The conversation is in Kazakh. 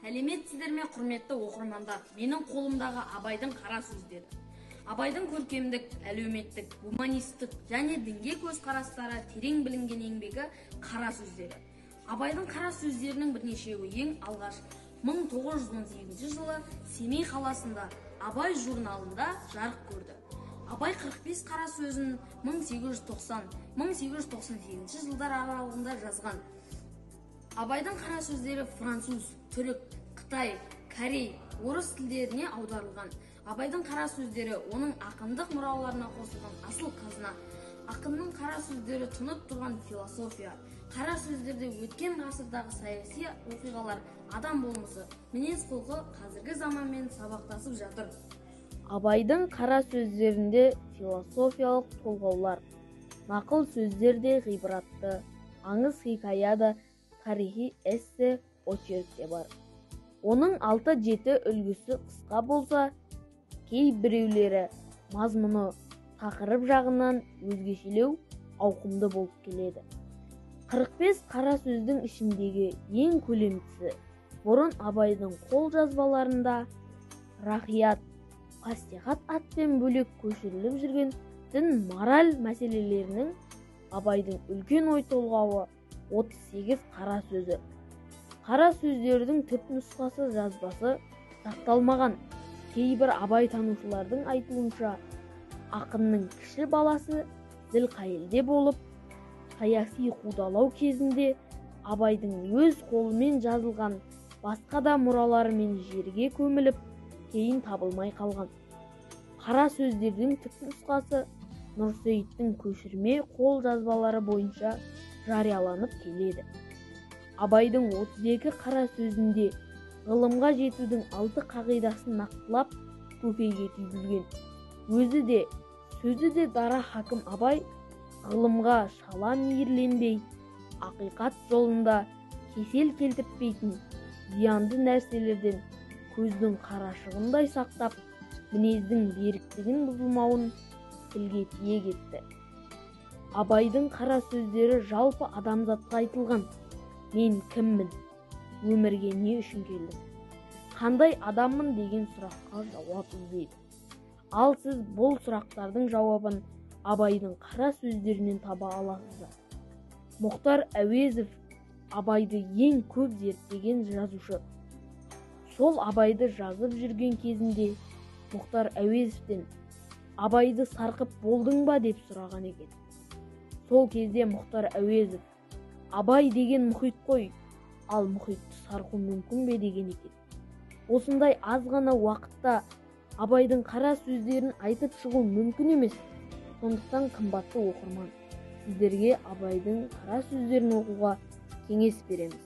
Сәлеметсіздер ме, құрметті оқырмандар? Менің қолымдағы Абайдың қара сөздері. Абайдың көркемдік, әлеуметтік, гуманистік және дінге көзқарастары терең білінген еңбегі қара сөздері. Абайдың қара сөздерінің бірнешеуі ең алғаш 1918 жылы Семей қаласында Абай журналында жарық көрді. Абай 45 қара сөзін 1890-1898 жылдар аралығында жазған. Абайдың қара сөздері француз, түрік, қытай, корей, орыс тілдеріне аударылған. Абайдың қара сөздері оның ақындық мұраларына қосылған асыл қазына. Ақынның қара сөздері тұнып тұрған философия. Қара сөздерде өткен ғасырдағы саяси оқиғалар, адам болмысы, мінез-құлқы қазіргі заманмен сабақтасып жатыр. Абайдың қара сөздерінде философиялық толғаулар, нақыл сөздер де ғибратты, аңыз хикая да, тарихи эссе, очерк те бар. Оның 6-7 үлгісі қысқа болса, кей біреулері мазмұны тақырып жағынан өзгешелеу, ауқымды болып келеді. 45 қара сөздің ішіндегі ең көлемдісі бұрын Абайдың қол жазбаларында рахият, фастихат атпен бөлек көшіріліп жүрген дін мораль мәселелерінің Абайдың үлкен ой толғауы 38 қара сөзі. Қара сөздердің түпнұсқасы жазбасы сақталмаған. Кейбір Абай танушылардың айтуынша, ақынның кіші баласы Зілқайылде болып, саяси қудалау кезінде Абайдың өз қолымен жазылған басқа да мұраларымен жерге көміліп, кейін табылмай қалған. Қара сөздердің түпнұсқасы Нұрсейіттің көшірме қол жазбалары бойынша жарияланып келеді. Абайдың 32 қара сөзінде ғылымға жетудің 6 қағидасын нақтылап көкейге түйгізген. Өзі де, сөзі де дара хакім Абай ғылымға шала мейірленбей, ақиқат жолында кесел келтіртпейтін зиянды нәрселерден көздің қарашығындай сақтап, мінездің беріктігін бұзылмауын тілге тиек етті. Абайдың қара сөздері жалпы адамзатқа айтылған. Мен кіммін? Өмірге не үшін келдім? Қандай адаммын деген сұраққа жауап іздейді. Ал сіз бұл сұрақтардың жауабын Абайдың қара сөздерінен таба аласыздар. Мұхтар Әуезов Абайды ең көп зерттеген жазушы. Сол Абайды жазып жүрген кезінде Мұхтар Әуезовтен Абайды сарқып болдың ба деп сұраған екен. Сол кезде Мұхтар Әуезов Абай деген мұхит қой, ал мұхитты сарқу мүмкін бе деген екен. Осындай аз ғана уақытта Абайдың қара сөздерін айтып шығу мүмкін емес. Сондықтан қымбатты оқырман, сіздерге Абайдың қара сөздерін оқуға кеңес береміз.